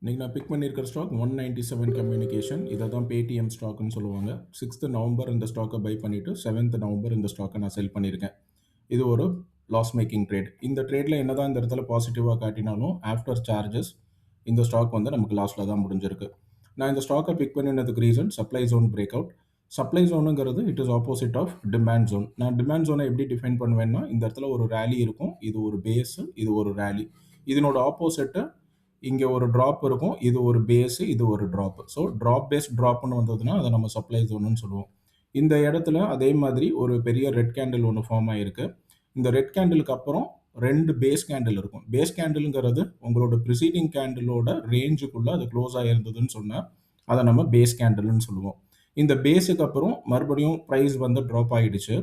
இன்னைக்கு நான் பிக் பண்ணியிருக்கிற ஸ்டாக் 197 கம்யூனிகேஷன். இதை தான் பேடிஎம் ஸ்டாக்னு சொல்லுவாங்க. 6th நவம்பர் இந்த ஸ்டாக்கை பை பண்ணிவிட்டு 7th நவம்பர் இந்த ஸ்டாக்கை நான் செல் பண்ணியிருக்கேன். இது ஒரு லாஸ் மேக்கிங் ட்ரேட். இந்த ட்ரேடில் என்ன தான் இந்த இடத்துல பாசிட்டிவாக காட்டினாலும் ஆஃப்டர் சார்ஜஸ் இந்த ஸ்டாக் வந்து நமக்கு லாஸில் தான் முடிஞ்சிருக்கு. நான் இந்த ஸ்டாக்கை பிக் பண்ணினதுக்கு reason supply zone break out. Supply ஜோனுங்கிறது it is opposite of demand zone. நான் டிமாண்ட் ஜோனை எப்படி டிஃபைன் பண்ணுவேன்னா, இந்த இடத்துல ஒரு ரேலி இருக்கும், இது ஒரு பேஸு, இது ஒரு ரேலி. இதனோட ஆப்போசிட்டு இங்கே ஒரு ட்ராப் இருக்கும், இது ஒரு பேஸு, இது ஒரு ட்ராப். ஸோ ட்ராப் பேஸ் ட்ராப்னு வந்ததுன்னா அதை நம்ம சப்ளை ஜோன்னு சொல்லுவோம். இந்த இடத்துல அதே மாதிரி ஒரு பெரிய ரெட் கேண்டில் ஒன்று ஃபார்ம் ஆகிருக்கு. இந்த ரெட் கேண்டிலுக்கு அப்புறம் 2 பேஸ் கேண்டில் இருக்கும். பேஸ் கேண்டிலுங்கிறது உங்களோட ப்ரிசீடிங் கேண்டிலோட ரேஞ்சுக்குள்ளே அது க்ளோஸ் ஆகிருந்ததுன்னு சொன்னால் அதை நம்ம பேஸ் கேண்டில்னு சொல்லுவோம். இந்த பேஸுக்கு அப்புறம் மறுபடியும் ப்ரைஸ் வந்து ட்ராப் ஆகிடுச்சு.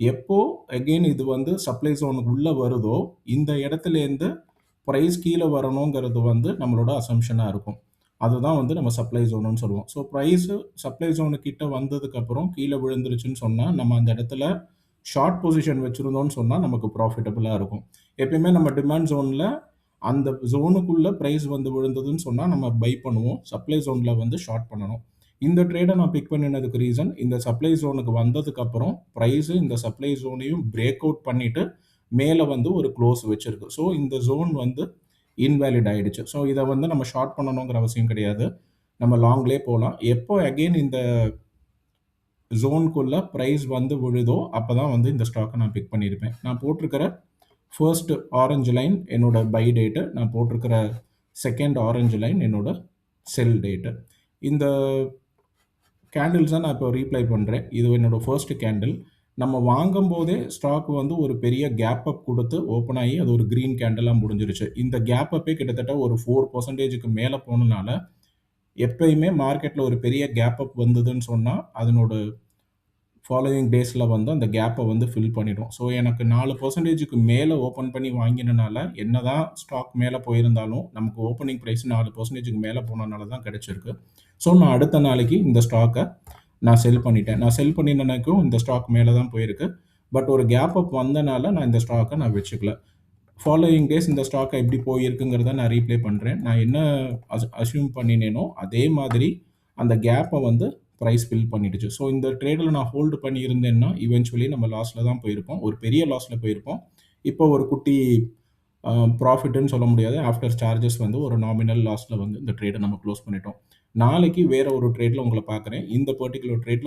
எப்போ அகெயின் இது வந்து சப்ளை ஜோனுக்கு உள்ளே வருதோ இந்த இடத்துலேருந்து ப்ரைஸ் கீழே வரணுங்கிறது வந்து நம்மளோட அசம்ஷனாக இருக்கும். அதுதான் வந்து நம்ம சப்ளை ஜோனுன்னு சொல்லுவோம். ஸோ ப்ரைஸு சப்ளை ஜோனு கிட்ட வந்ததுக்கப்புறம் கீழே விழுந்துருச்சுன்னு சொன்னால் நம்ம அந்த இடத்துல ஷார்ட் பொசிஷன் வச்சுருந்தோம்னு சொன்னால் நமக்கு ப்ராஃபிட்டபுளாக இருக்கும். எப்பயுமே நம்ம டிமாண்ட் ஜோனில் அந்த ஜோனுக்குள்ளே ப்ரைஸ் வந்து விழுந்ததுன்னு சொன்னால் நம்ம பை பண்ணுவோம். சப்ளை ஜோனில் வந்து ஷார்ட் பண்ணணும். இந்த ட்ரேடை நான் பிக் பண்ணினதுக்கு ரீசன் இந்த சப்ளை ஜோனுக்கு வந்ததுக்கப்புறம் ப்ரைஸு இந்த சப்ளை ஜோனையும் பிரேக் அவுட் பண்ணிவிட்டு மேலே வந்து ஒரு க்ளோஸ் வச்சுருக்கு. ஸோ இந்த ஜோன் வந்து இன்வேலிட் ஆகிடுச்சு. ஸோ இதை வந்து நம்ம ஷார்ட் பண்ணணுங்கிற அவசியம் கிடையாது. நம்ம லாங்லேயே போகலாம். எப்போ அகெயின் இந்த ஜோனுக்குள்ளே ப்ரைஸ் வந்து விழுதோ அப்போ தான் வந்து இந்த ஸ்டாக்கை நான் பிக் பண்ணியிருப்பேன். நான் போட்டிருக்கிற ஃபர்ஸ்ட் ஆரஞ்சு லைன் என்னோட பை டேட்டு, நான் போட்டிருக்கிற செகண்ட் ஆரஞ்சு லைன் என்னோட செல் டேட்டு. இந்த கேண்டில்ஸை நான் இப்போ ரீப்ளை பண்ணுறேன். இது என்னோட ஃபர்ஸ்ட் கேண்டில். நம்ம வாங்கும் போதே ஸ்டாக் வந்து ஒரு பெரிய கேப் அப் கொடுத்து ஓப்பன் ஆகி அது ஒரு க்ரீன் கேண்டலாக முடிஞ்சிருச்சு. இந்த கேப் அப்பே கிட்டத்தட்ட ஒரு 4% மேலே போனனால எப்பயுமே மார்க்கெட்டில் ஒரு பெரிய கேப் அப் வந்ததுன்னு சொன்னால் அதனோட ஃபாலோவிங் டேஸில் வந்து அந்த கேப்பை வந்து ஃபில் பண்ணிடும். ஸோ எனக்கு 4% மேலே ஓப்பன் பண்ணி வாங்கினனால என்ன தான் ஸ்டாக் மேலே போயிருந்தாலும் நமக்கு ஓப்பனிங் ப்ரைஸ் 4% மேலே போனனால தான் கிடச்சிருக்கு. ஸோ நான் அடுத்த நாளைக்கு இந்த ஸ்டாக்கை நான் செல் பண்ணிட்டேன். நான் செல் பண்ணினனுக்கும் இந்த ஸ்டாக் மேலே தான் போயிருக்கு. பட் ஒரு கேப் அப் வந்தனால நான் இந்த ஸ்டாக்கை நான் வச்சுக்கல. ஃபாலோயிங் டேஸ் இந்த ஸ்டாக்கை எப்படி போயிருக்குங்கிறத நான் ரீப்ளே பண்ணுறேன். நான் என்ன அஸ்யூம் பண்ணினேனோ அதே மாதிரி அந்த கேப்பை வந்து ப்ரைஸ் ஃபில் பண்ணிடுச்சு. ஸோ இந்த ட்ரேடில் நான் ஹோல்டு பண்ணியிருந்தேன்னா இவென்ச்சுவலி நம்ம லாஸில் தான் போயிருப்போம். ஒரு பெரிய லாஸில் போயிருப்போம். இப்போ ஒரு குட்டி ப்ராஃபிட்டுன்னு சொல்ல முடியாது. ஆஃப்டர் சார்ஜஸ் வந்து ஒரு நாமினல் லாஸில் வந்து இந்த ட்ரேடை நம்ம க்ளோஸ் பண்ணிட்டோம். நாளைக்கு வேறு ஒரு ட்ரேடில் உங்களை பார்க்குறேன். இந்த பர்டிகுலர் ட்ரேடில்